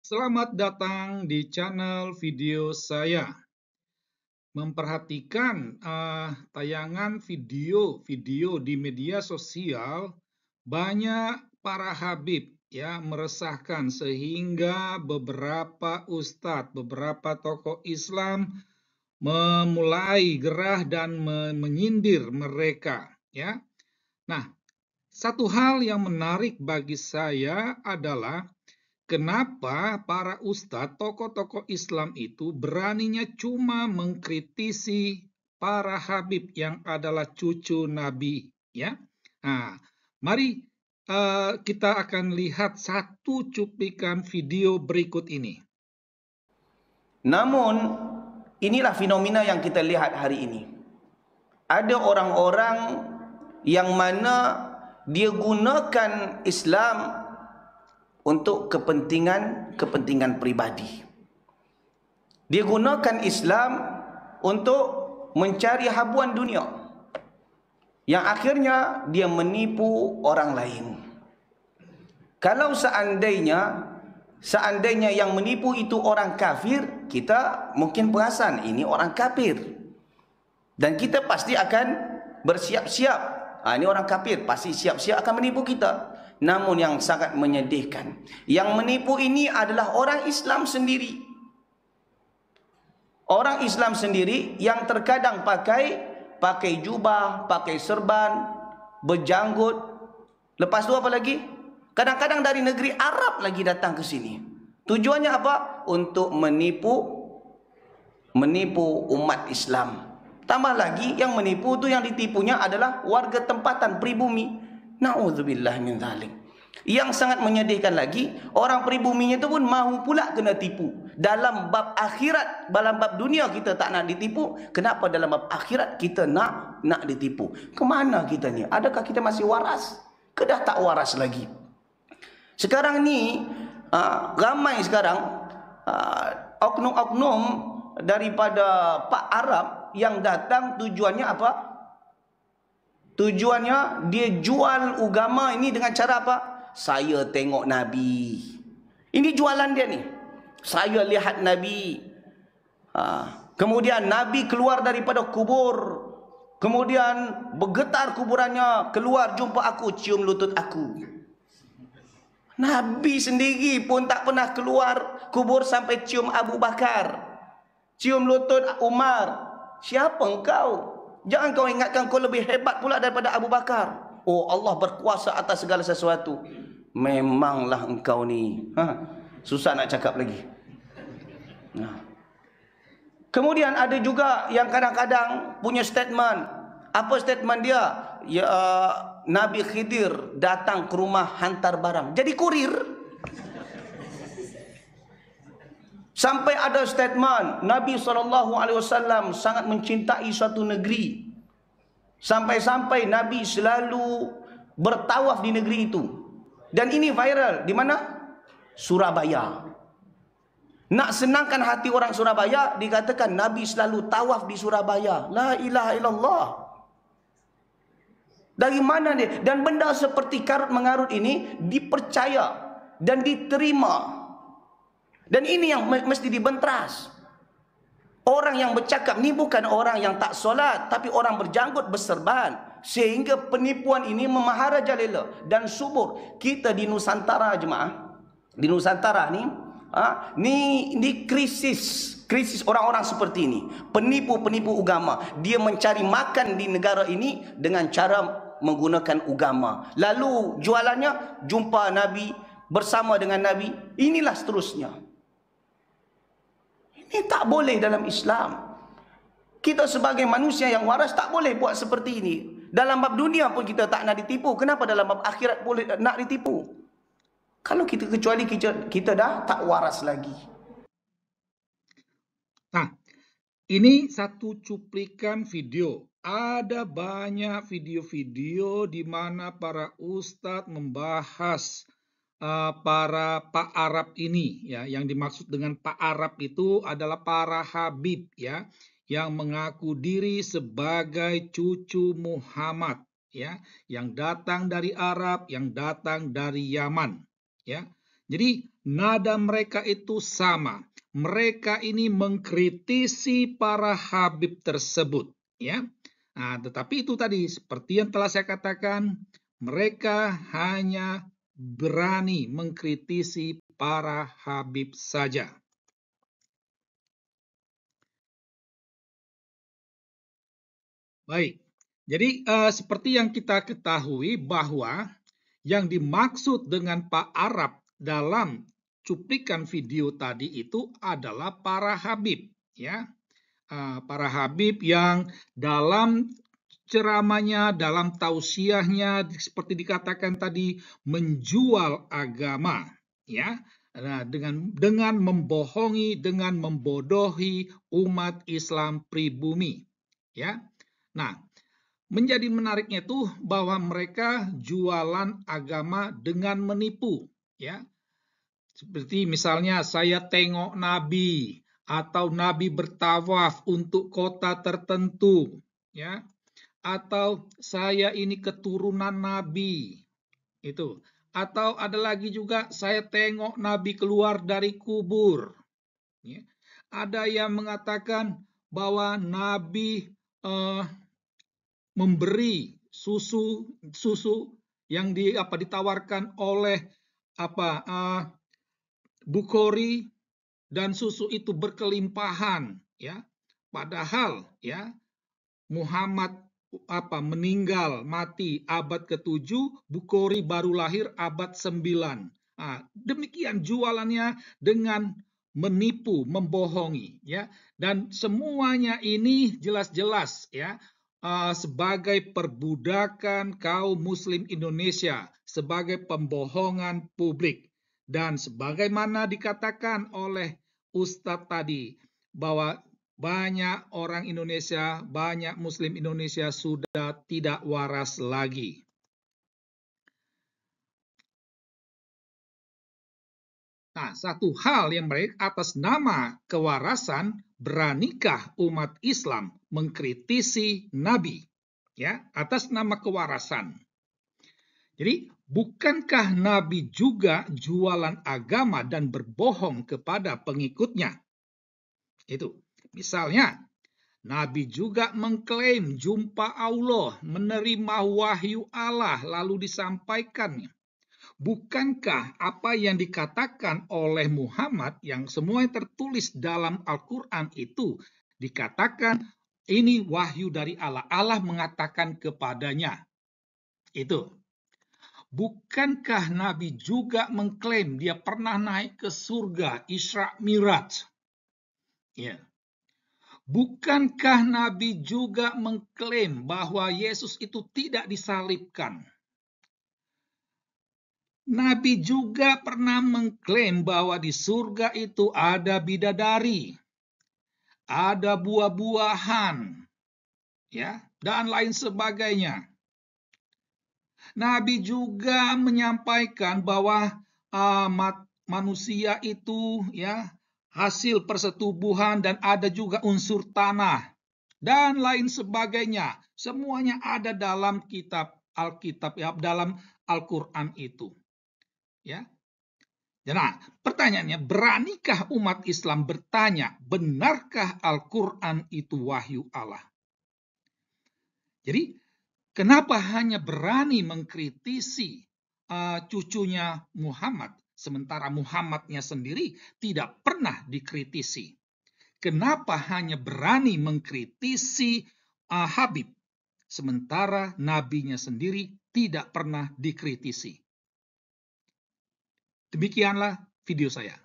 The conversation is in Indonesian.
Selamat datang di channel video saya. Memperhatikan tayangan video-video di media sosial, banyak para habib ya meresahkan sehingga beberapa ustadz, beberapa tokoh Islam memulai gerah dan menyindir mereka ya. Nah, satu hal yang menarik bagi saya adalah kenapa para ustadz, tokoh-tokoh Islam itu beraninya cuma mengkritisi para habib yang adalah cucu Nabi, ya? Nah, mari kita akan lihat satu cuplikan video berikut ini. Namun, inilah fenomena yang kita lihat hari ini. Ada orang-orang yang mana dia gunakan Islam untuk kepentingan pribadi. Dia gunakan Islam untuk mencari habuan dunia, yang akhirnya dia menipu orang lain. Kalau seandainya yang menipu itu orang kafir, kita mungkin perasan ini orang kafir, dan kita pasti akan bersiap-siap. Ini orang kafir, pasti siap-siap akan menipu kita. Namun yang sangat menyedihkan, yang menipu ini adalah orang Islam sendiri. Orang Islam sendiri yang terkadang pakai jubah, pakai serban, berjanggut. Lepas tu apa lagi? Kadang-kadang dari negeri Arab lagi datang ke sini. Tujuannya apa? Untuk menipu umat Islam. Tambah lagi yang menipu tu, yang ditipunya adalah warga tempatan, pribumi. Na'udzubillah min dzalik. Yang sangat menyedihkan lagi, orang pribuminya itu pun mahu pula kena tipu. Dalam bab akhirat, dalam bab dunia kita tak nak ditipu, kenapa dalam bab akhirat kita nak ditipu? Kemana kita ni? Adakah kita masih waras? Kedah tak waras lagi. Sekarang ni ramai sekarang oknum-oknum daripada Pak Arab yang datang, tujuannya apa? Tujuannya dia jual agama ini dengan cara apa? Saya tengok Nabi. Ini jualan dia ni. Saya lihat Nabi. Kemudian Nabi keluar daripada kubur. Kemudian bergetar kuburannya, keluar jumpa aku, cium lutut aku. Nabi sendiri pun tak pernah keluar kubur sampai cium Abu Bakar, cium lutut Umar. Siapa engkau? Jangan kau ingatkan kau lebih hebat pula daripada Abu Bakar. Oh, Allah berkuasa atas segala sesuatu. Memanglah engkau ni. Susah nak cakap lagi. Kemudian ada juga yang kadang-kadang punya statement. Apa statement dia? Ya, Nabi Khidir datang ke rumah hantar barang. Jadi kurir. Sampai ada statement Nabi SAW sangat mencintai suatu negeri. Sampai-sampai Nabi selalu bertawaf di negeri itu. Dan ini viral. Di mana? Surabaya. Nak senangkan hati orang Surabaya, dikatakan Nabi selalu tawaf di Surabaya. La ilaha illallah. Dari mana dia? Dan benda seperti karut mengarut ini dipercaya dan diterima. Dan ini yang mesti dibentras. Orang yang bercakap ni bukan orang yang tak solat, tapi orang berjanggut, berserban. Sehingga penipuan ini memaharajalela dan subur. Kita di Nusantara, jemaah, di Nusantara ni, ni krisis orang-orang seperti ini. Penipu-penipu agama. Dia mencari makan di negara ini dengan cara menggunakan agama. Lalu jualannya jumpa Nabi, bersama dengan Nabi. Inilah seterusnya. Ini tak boleh dalam Islam. Kita sebagai manusia yang waras tak boleh buat seperti ini. Dalam bab dunia pun kita tak nak ditipu. Kenapa dalam bab akhirat boleh nak ditipu? Kalau kecuali kita dah tak waras lagi. Nah, ini satu cuplikan video. Ada banyak video-video di mana para ustadz membahas para Pak Arab ini, ya. Yang dimaksud dengan Pak Arab itu adalah para habib, ya, yang mengaku diri sebagai cucu Muhammad, ya, yang datang dari Arab, yang datang dari Yaman, ya. Jadi nada mereka itu sama. Mereka ini mengkritisi para habib tersebut, ya. Nah, tetapi itu tadi seperti yang telah saya katakan, mereka hanya berani mengkritisi para habib saja. Baik. Jadi seperti yang kita ketahui bahwa yang dimaksud dengan Pak Arab dalam cuplikan video tadi itu adalah para habib, ya. Para habib yang dalam ceramahnya, dalam tausiahnya seperti dikatakan tadi menjual agama, ya. Nah, dengan membohongi, dengan membodohi umat Islam pribumi, ya. Nah, menjadi menariknya itu bahwa mereka jualan agama dengan menipu, ya. Seperti misalnya saya tengok Nabi atau Nabi bertawaf untuk kota tertentu, ya. Atau saya ini keturunan Nabi. Itu. Atau ada lagi juga saya tengok Nabi keluar dari kubur. Ya. Ada yang mengatakan bahwa Nabi memberi susu yang ditawarkan oleh Bukhari dan susu itu berkelimpahan, ya. Padahal ya Muhammad meninggal mati abad ke-7, Bukhari baru lahir abad 9. Nah, demikian jualannya dengan menipu, membohongi, ya. Dan semuanya ini jelas-jelas ya sebagai perbudakan kaum muslim Indonesia, sebagai pembohongan publik. Dan sebagaimana dikatakan oleh Ustadz tadi, bahwa banyak orang Indonesia, banyak muslim Indonesia sudah tidak waras lagi. Nah, satu hal yang baik, atas nama kewarasan, beranikah umat Islam mengkritisi Nabi? Ya, atas nama kewarasan. Jadi, bukankah Nabi juga jualan agama dan berbohong kepada pengikutnya? Itu. Misalnya, Nabi juga mengklaim jumpa Allah, menerima wahyu Allah, lalu disampaikannya. Bukankah apa yang dikatakan oleh Muhammad yang semua tertulis dalam Al-Quran itu dikatakan ini wahyu dari Allah. Allah mengatakan kepadanya. Itu. Bukankah Nabi juga mengklaim dia pernah naik ke surga, Isra Miraj? Ya. Bukankah Nabi juga mengklaim bahwa Yesus itu tidak disalibkan? Nabi juga pernah mengklaim bahwa di surga itu ada bidadari, ada buah-buahan, ya, dan lain sebagainya. Nabi juga menyampaikan bahwa manusia itu ya hasil persetubuhan dan ada juga unsur tanah dan lain sebagainya. Semuanya ada dalam kitab Alkitab, ya, dalam Al-Quran itu. Ya. Nah, pertanyaannya, beranikah umat Islam bertanya, benarkah Al-Quran itu wahyu Allah? Jadi, kenapa hanya berani mengkritisi cucunya Muhammad, sementara Muhammadnya sendiri tidak pernah dikritisi? Kenapa hanya berani mengkritisi Habib, sementara nabinya sendiri tidak pernah dikritisi? Demikianlah video saya.